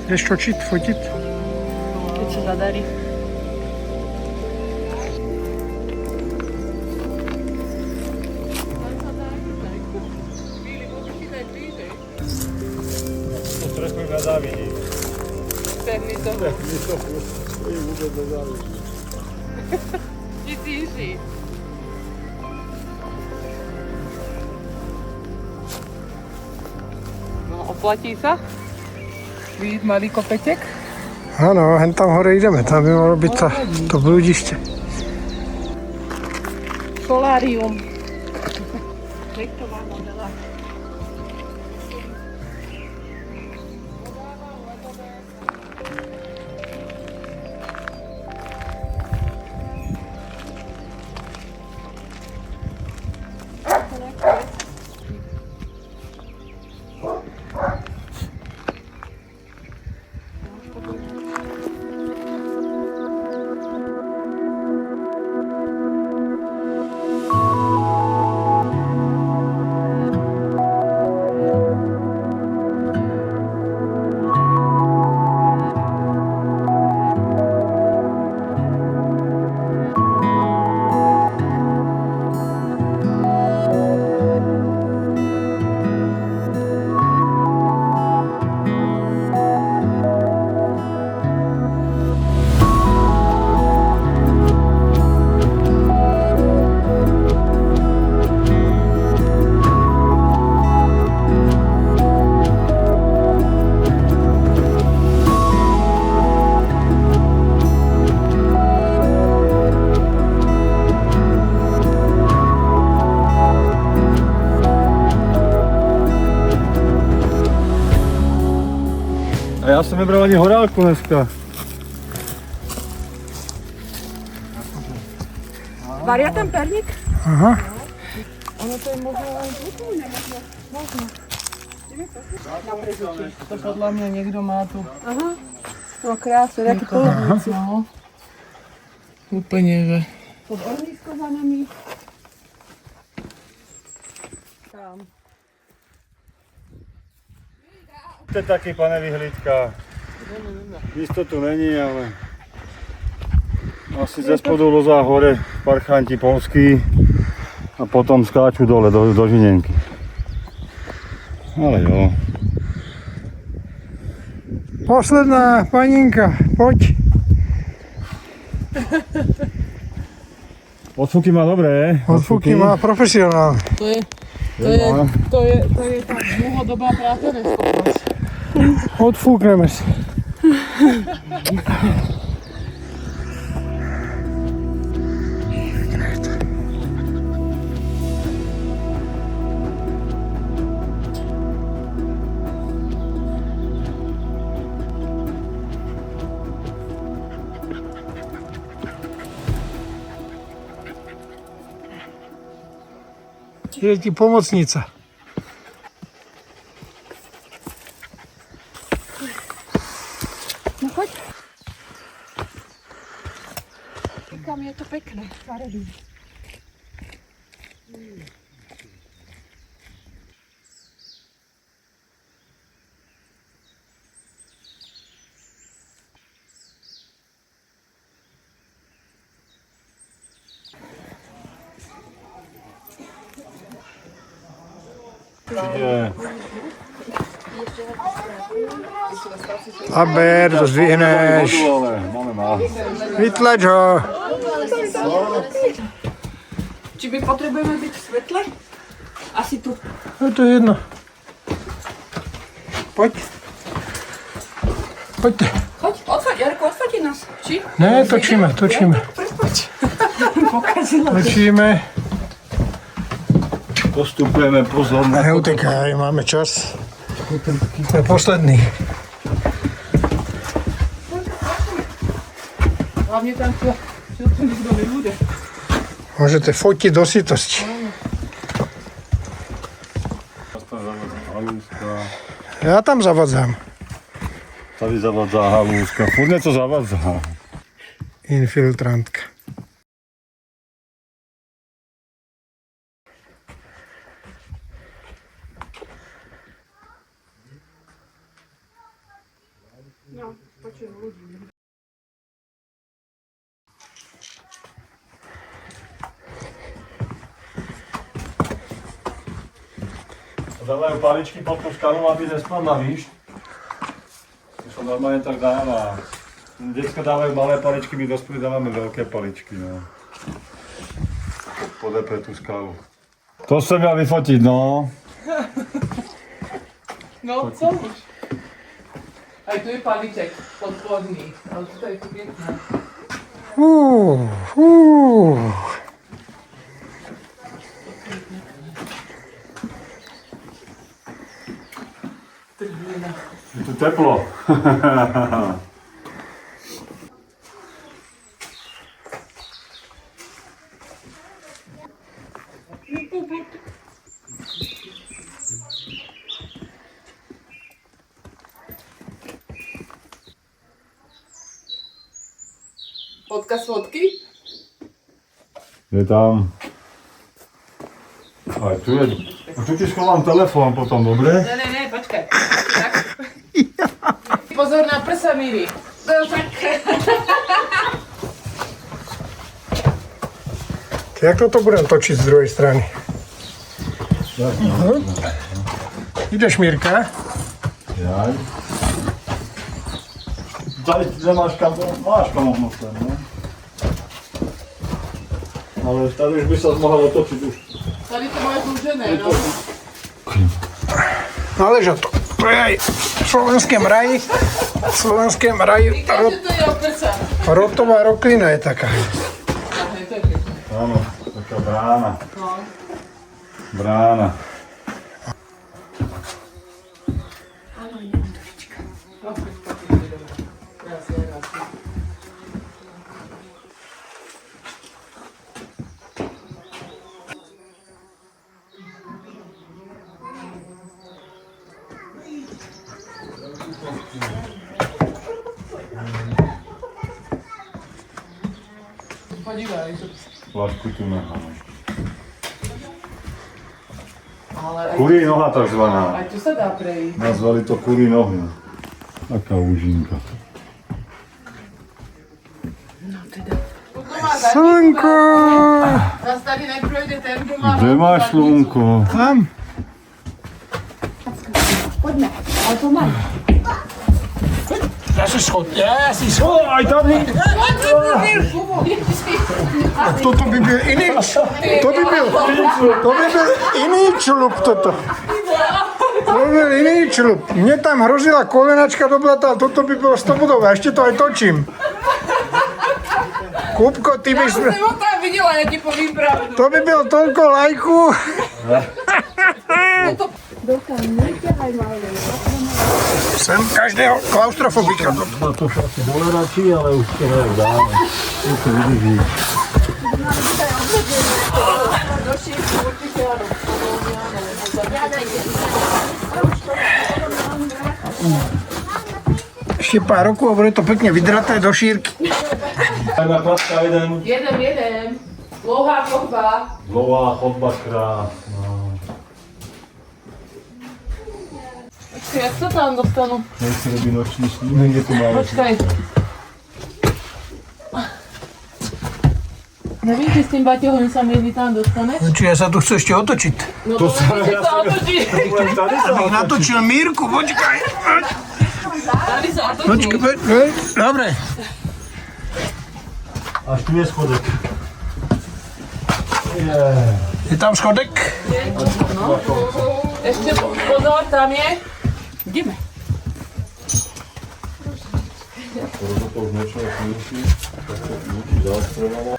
Jdeš točit, fotit? Teď se zadarí. To trošku im nezávidí. Pevný to. Pevný to im vôbec nezávidí. Ti týži. No, oplatí sa? Vidieť malý kopetek? Ano, hen tam hore jdeme, tam by mohlo být to bludiště. Solárium. Projektová modela. A já jsem nebral ani horálku dneska. Varia ten perník? Aha. Ono to je možno len zvukný, nemožno. Možno. To podľa mňa niekto má tu. Aha. No krásne, taký kolobníci. No. Úplne, že. Pod ohnisko za nami. Tam. To je taký, pane vyhlídka. Isto tu není, ale asi ze spodu lozá hore parchanti polský a potom skáču dole do Žinenky. Ale jo. Posledná paninka, pojď. Odfuky má dobré. Odfuky má profesionál. To je tá dlhodobá práca neschopnosť. Odfúkneme si. Je ti pomocnica. No choď. Kam je to pekné, farebí. Aber, to zdvihneš. Vytlač ho. Či my potrebujeme byť v svetle? Asi tu. No to je jedno. Pojď. Pojďte. Choď, odfoď, Jarko, odfoď nás. Či? Ne, točíme. Prepoď. Pokazila to. Točíme. Postupujeme pozorne. Neutekaj, máme čas. Jsme poslední. Hlavne tam tu nikto nebude. Můžete fotit do sytosti. Já tam zavadzám. Tady zavadzá halúska. Furt něco zavadzá. Infiltrantka. Dávajú paličky pod tú skalu, aby nespadla, víš? To sa normálne tak dáva. Decka dávajú malé paličky, my dospelí dávame veľké paličky, no. Podepe tú skalu. To som ja vyfotiť, no. No, co už? Aj tu je paliček podporný, ale tu je tu pěkné. Fú. Je tu teplo. Fotka z fotky? Je tam. Aj tu je. A tu ti schovám telefón potom, dobre? Ne, počkaj. Tak. Pozor na prsa, Miri. No, tak. Jak toto budem točiť z druhej strany? Ideš, Mirka? Jaj. Tady nemáš kam, máš kam ohnuté, no? Ale tady už by sa mohol otočiť už. Tady to máš zúžené, no. Náleža to. To je aj v slovenskom raji. V slovenskom raji Říkáš, že to je o prsa. rotová roklina je taká. Aha, to je pěkné. Áno, taká brána. No. Brána. Podívej. Flašku tu necháme. Ale aj, Kurí noha takzvaná. aj tu sa dá prejsť. Nazvali to kurí nohy. Taká úžinka. No teda. Tuto má Slnko! Zas tady neprojde ten, kdo má... Kde máš slunko? Tam. Poďme, ale pomaly. Ja si schod. Aj tady! Toto by byl iný. To by byl iný člup toto. To by byl iný člup. Mne tam hrozila kolenačka do blata, ale toto by bylo 100 bodové. Ešte to aj točím. Kúbko, ty by... Já jsem ho tam viděla, já ti povím pravdu. To by bylo toľko lajku. Dorka, neťahaj malé. Jsem každého klaustrofobika. Ma to asi bole radši, ale už to dáme. Už to vydrží. Ešte pár rokov a bude to pekne vydraté do šírky. Aj na klaska jeden. Jedem. Dlouhá chodba. Dlouhá chodba krásná. Počkej, jak se tam dostanu? Nechci robí noční snímek, je tu máme. Počkej. Nevím, či s tím baťohom sa mi tam dostaneš. Či ja sa tu chcem ešte otočiť. No to sa otočí. Abych natočil Mírku, počkaj. Tady sa otočí. Počkaj, dobre. Až tu je schodek. Je tam schodek? Ešte pozor, tam je. Ideme. To už niečo nemusí. Tak to musí zaostrovalo.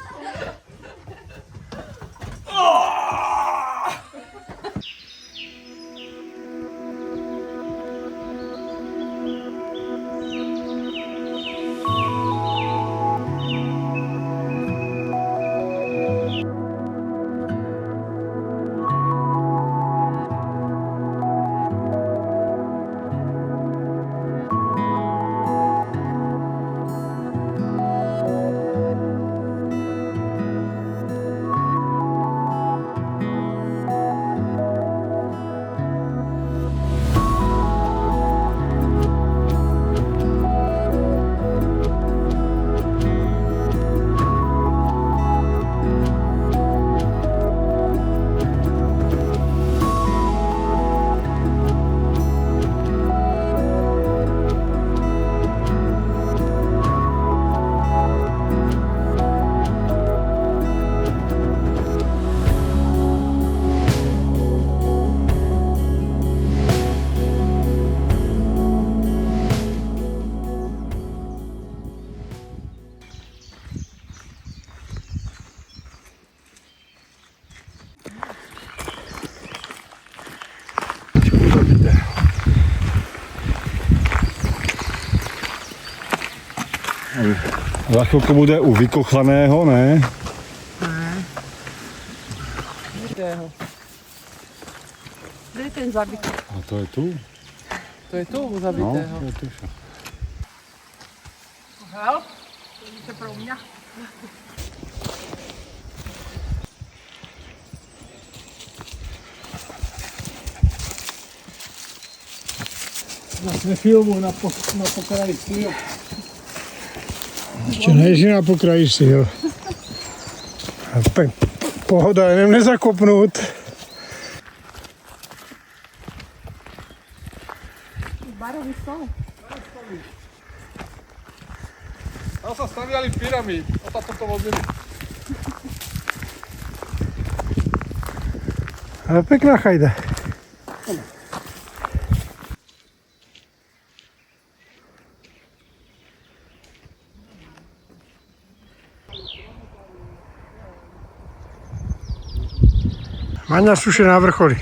Za chvíľku bude u vykochaného, ne? Kde je ten zabitý? A to je tu? To je tu u No, zabitého. to je tu však. Hel? To je pro mňa. Sme filmu na pokraji síl. Ešte nejsi na pokraji síl. Pohoda, jenom nezakopnúť. Barový stôl. Tam sa staviali pyramíd a táto to vozili. Ale pekná chajda. Maňa suše na vrcholi.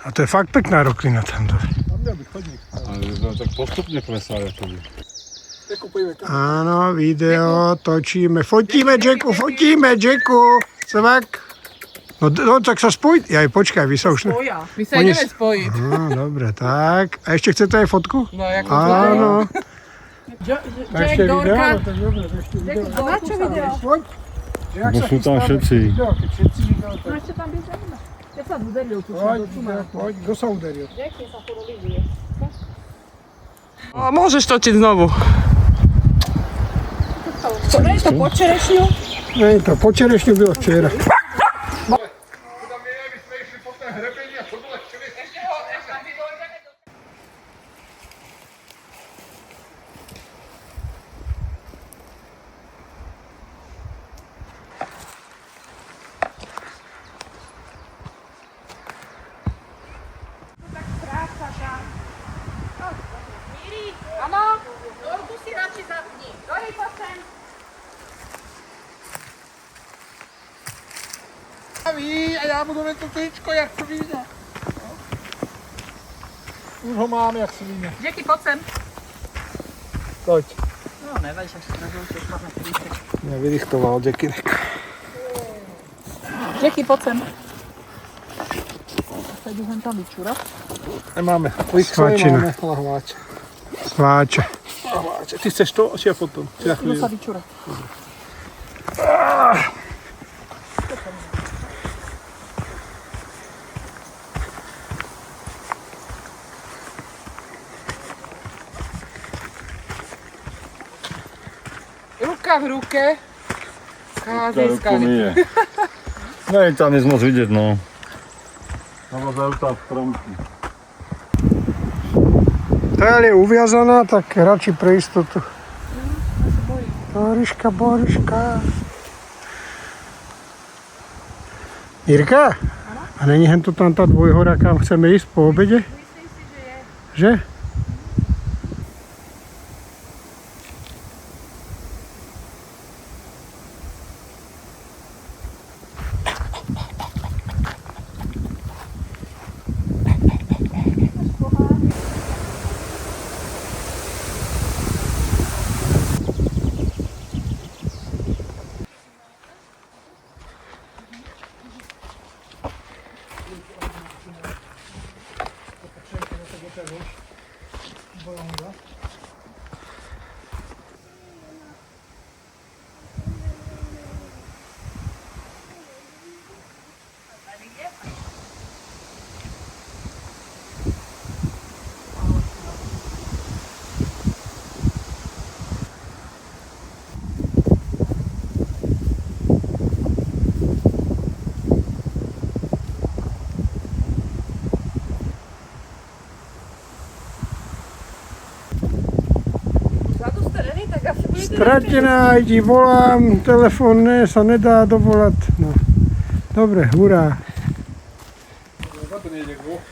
A to je fakt pekná roklina tam dole. Ale tak postupne klesá, akoby. Áno, video točíme. Fotíme, Jacku. Svak. No tak sa spoj. Aj počkaj, vy sa už... Spoja. My sa Oni ideme spojiť. Dobre, tak. A ešte chcete aj fotku? No, ako Áno. Jack Dorka. A na čo video? Lebo sú tam všetci. No ešte tam by zaujímavé. Keď sa uderil tu sa do tuma. Poď, kto sa uderil? Jack sa porobili. Môžeš točiť znovu. Čo je to po čerešňu? Nie, to po čerešňu bylo včera. Áno, Dorku si radšej zapni. Dori, poď sem. A já budu mít to tričko jak svíňa. Už ho mám jak svíňa. Jacky, poď sem. Poď. No, nevadí, že sa rozhoduješ, máme tričko. Nevyrychtoval Jackinek. Jacky, poď sem. Sa idú hen tam vyčúrať. Nemáme. Svačina. Sváče. Ty chceš to, či ja potom? Či ja Idú sa vyčúrať. Ruka v ruke. Získaný. No i tam je moc vidieť, no. Naozaj tam stromky. Tá je uviazaná, tak radši pre istotu. Boriška. Jirka? A není hen to tam tá dvojhora, kam chceme ísť po obede? Myslím si, že je. Že? Stratená, ti volám, telefon ne, sa nedá dovolať. No. Dobre, hurá.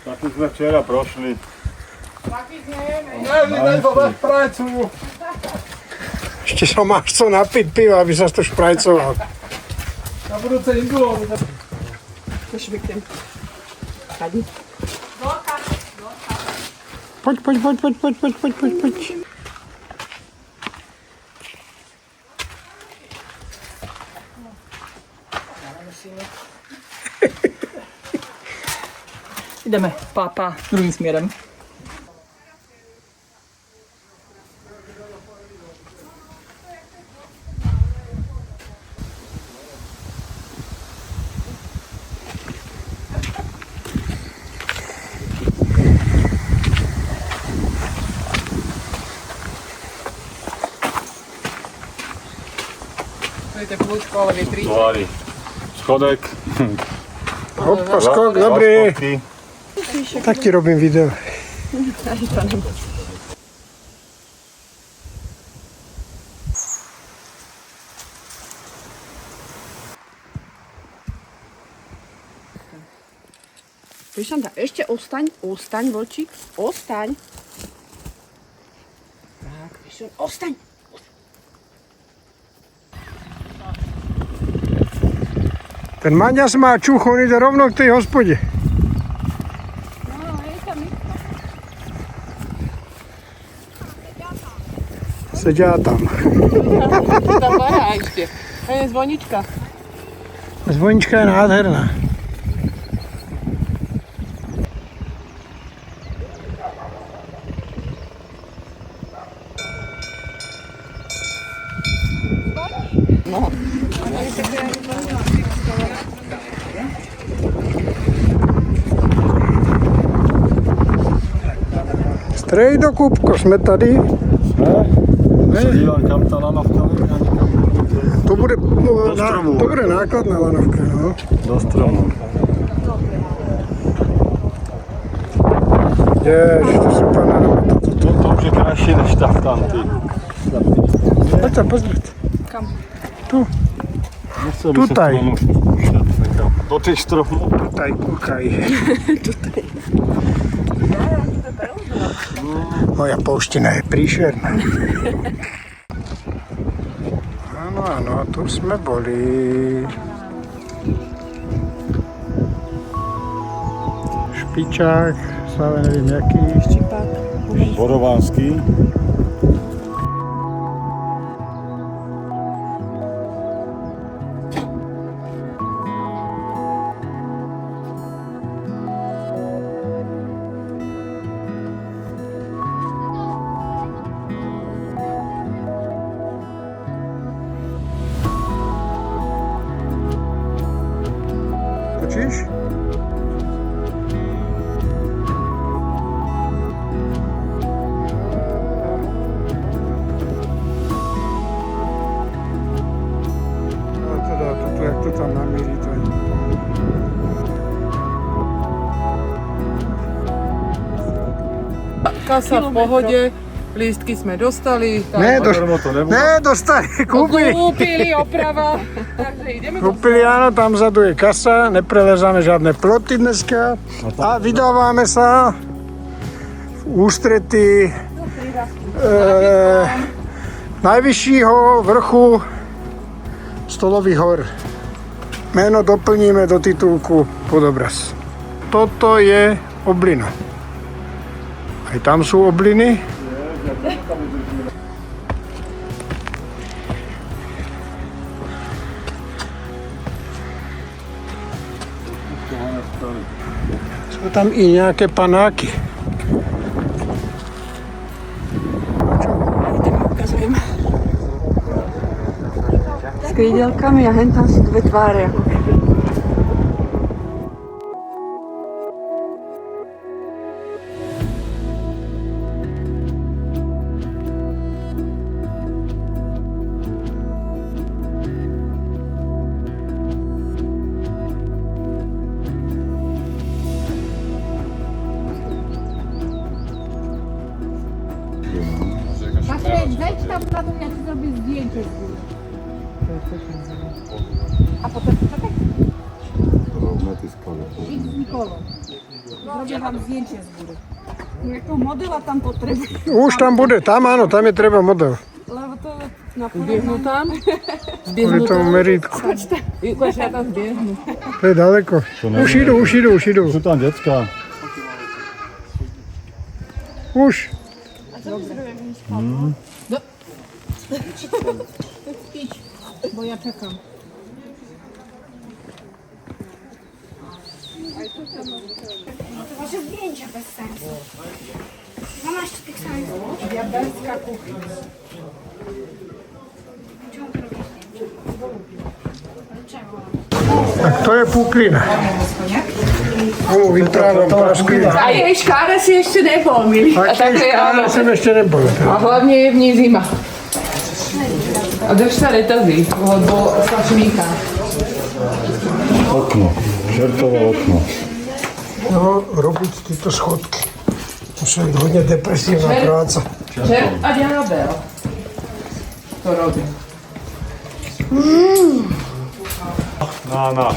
Taký sme včera prošli. Ešte sa máš co napiť piva, aby sa to šprajcoval. Na budúce indulov. Pošviknem. Tady. Poď. Jdeme, pápa, druhým směrem. Budete kľúčko, ale vy príďte. Tvári. Schodek. Hoppa, skok, dobrý. Tak ti robím video. Prišam tam, ešte ostaň, vlčík, ostaň. Tak, prišam, ostaň. Ten Maďas má čuch, on ide rovno k tej hospode. Sedia tam. Tam bará ešte. A je zvonička. Zvonička je nádherná. Strejdo, Kupko, jsme tady. Se dívám, kam ta lanovka vede. To bude, stromu. to bude nákladná lanovka, no. Do stromu. Ježiš, to sú panorama. To už je krajšie než tam ty. Poď sa pozrieť. Kam? Tu, Nechcel by Tutaj. sa stromu do tých stromov. tutaj, kúkaj. Moja polština je príšerná. Áno, áno, tu sme boli. Špičák, stále neviem jaký. Borovanský. Točíš? No teda, toto, jak to tam namíří, to je... Kasa v pohode, lístky sme dostali. Zadarmo to nebude. Ne, dostali, kúpili. Kúpili, oprava. Takže ideme do... Kúpili, áno, tam vzadu je kasa, neprelezáme žiadne ploty dneska a vydávame sa v ústretí najvyššího vrchu Stolových hor. Meno doplníme do titulku pod obraz. Toto je oblina. Aj tam sú obliny. Sú tam i nejaké panáky. Ukazujem. S krídelkami a hen tam sú dve tváre. Ako keby. Patryk, zejdź tam na dół, ja ci zrobię zdjęcie z góry. A potem poczekaj, idź z Nikolą. Zrobię wam zdjęcie z góry. Jakého modela tam potrebujem. Už tam bude, tam áno, tam je treba model. Lebo to na Zbiehnú tam. Kvôli Zbiehnú tomu tam. merítku. Ukáž, ja tam zbiehnú. To je daleko. Už idú. Sú tam decka. Už. Idź, bo ja czekam. To wasze zdjęcia bez sensu. 12 tych samych. Diabelská kuchyňa. Czemu to robisz zdjęcia? Dlaczego? Tak to je púklina. Vyprávam prašklina. A jej škáre si ešte nebol, milý. A také áno. Som ešte nebol. A hlavne je v nej zima. A drž sa retazí, lebo sa šmíka. Okno. Čertovo okno. No, robiť tieto schodky. To je hodne depresívna práca. Čert a ďábel. To robím. No.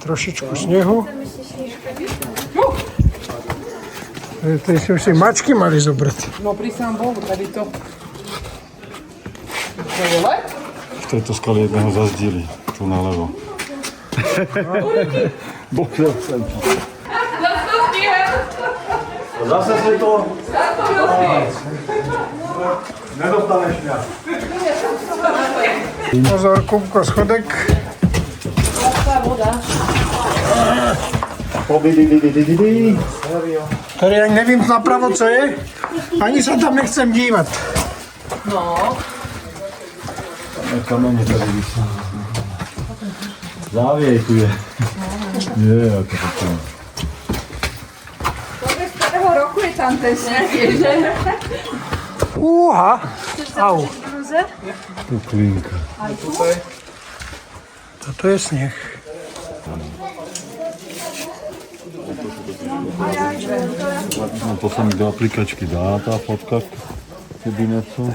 Trošičku snehu. To si mačky mali zobrať. No pri sám Bohu, tady to. To je let? V tejto skale jedného zazdili. Tu naľavo. Bože, sem to. Zase si to... Nedostaneš mňa. Pozor, Kupko, schodek. Ktorý ja nevím napravo, co je. Ani sa tam nechcem dívať. No. Kamene tady vysí. Záviej tu je. Je, ako to tam. Z ktorého roku je tam ten sneh, že? Úha. Au. Puklinka. Toto je sneh. No to sa mi do aplikačky dá, tá fotka, keby něco.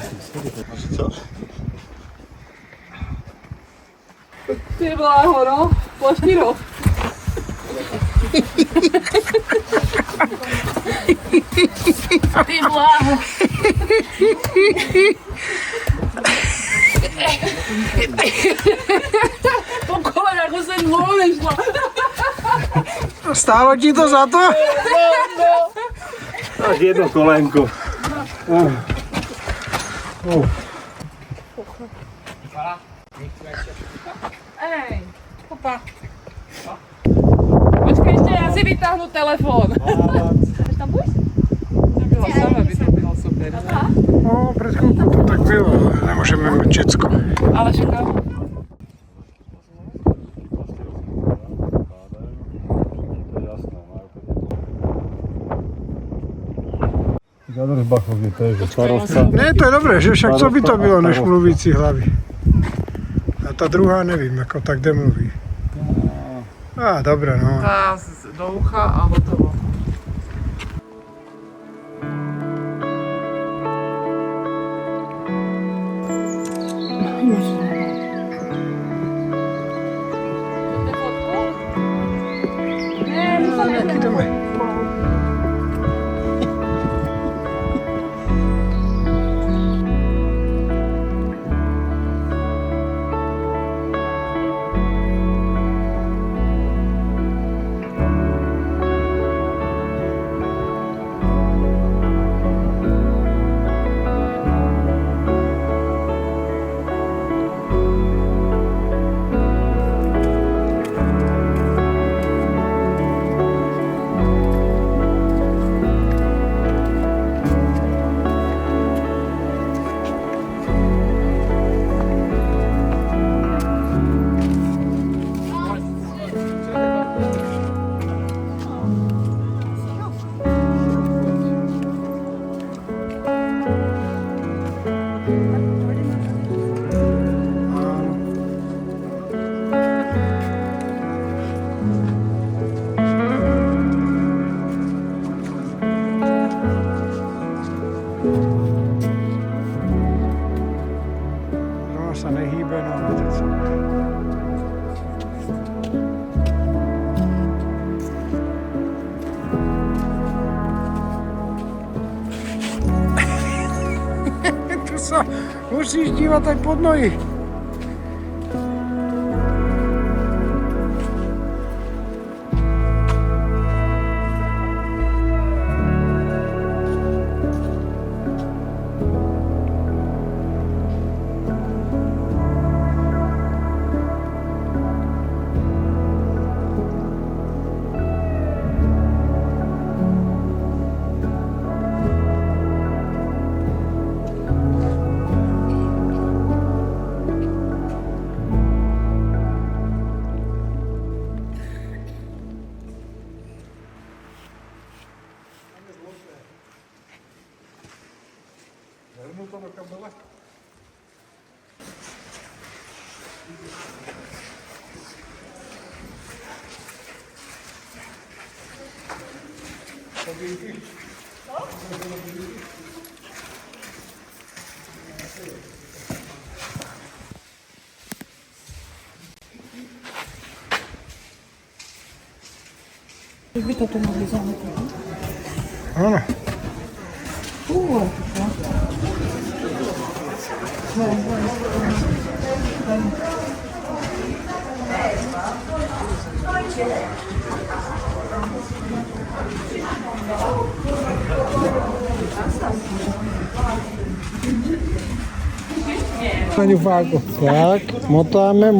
Ty bláho, no. Ploštiro. Ty bláho. Po kolenách ho sa nešla. Stálo ti to za to? Až jedno kolenko. Ej, opa. Počkej, ešte ja si vytáhnu telefón. Chceš tam pôjsť? To byla sama, by to bylo super. No, pred chvíľkou to tak bylo, ale nemôžeme mať všetko. Ale však Zadržbachov je to, že starosta. Ne, to je dobré, že však co by to bylo, než mluvící hlavy. A tá druhá nevím, ako tak kde mluví. Á, dobré, no. tá do ucha a hotovo. Ideme. No, sa nehýbe, no, ale to tu sa musíš dívať aj pod nohy. Vrhnú to do kabele. Už by toto mohli zametať. Áno. Na ňufáku. Tak, motáme.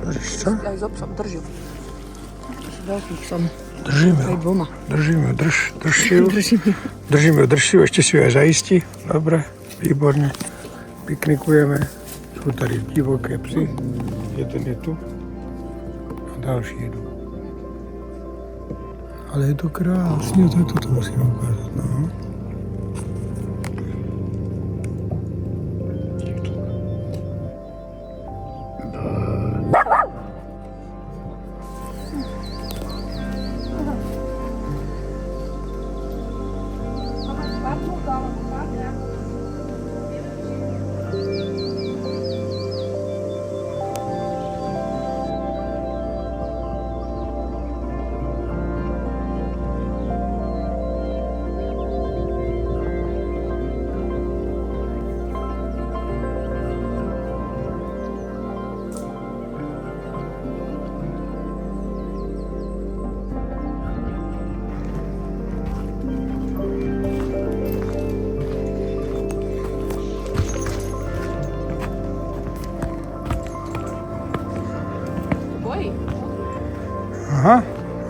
Držíš čo? Aj s obsom, držím. Veľkých som. Držíme Aj ho. dvoma. Držíme, drž si ju, ešte si ju aj zaisti. Dobre, výborne. Piknikujeme. Sú tady divoké psy. Jeden je tu a další idú. Ale je to krásne, toto musím ukázať, no.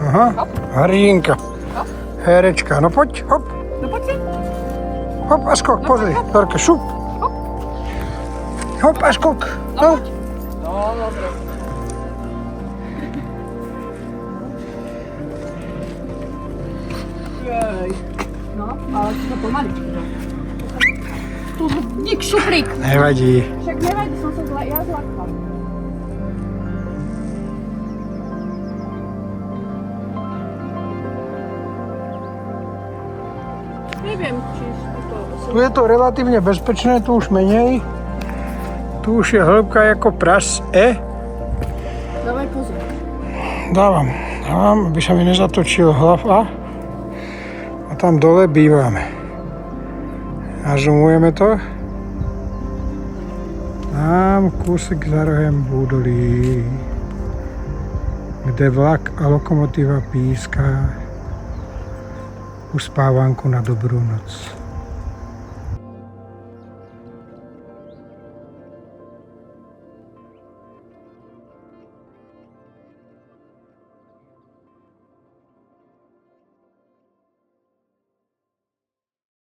Aha, hrdinka. Herečka, no poď, hop. No poď si. Hop a skok, pozri, Dorka, šup. Hop a skok. No. No, dobre. Jej. No, ale to pomaličky. Tu dík šuprík. Nevadí. Však nevadí, som sa ja zľahla. Neviem, či to... Tu je to relatívne bezpečné, tu už menej. Tu už je hĺbka ako pras. Dávaj pozor. Dávam, aby sa mi nezatočil hlava. A tam dole bývame. Nažumujeme to. Tam kúsek za rohem údolí, kde vlak a lokomotíva píská uspávanku na dobrú noc.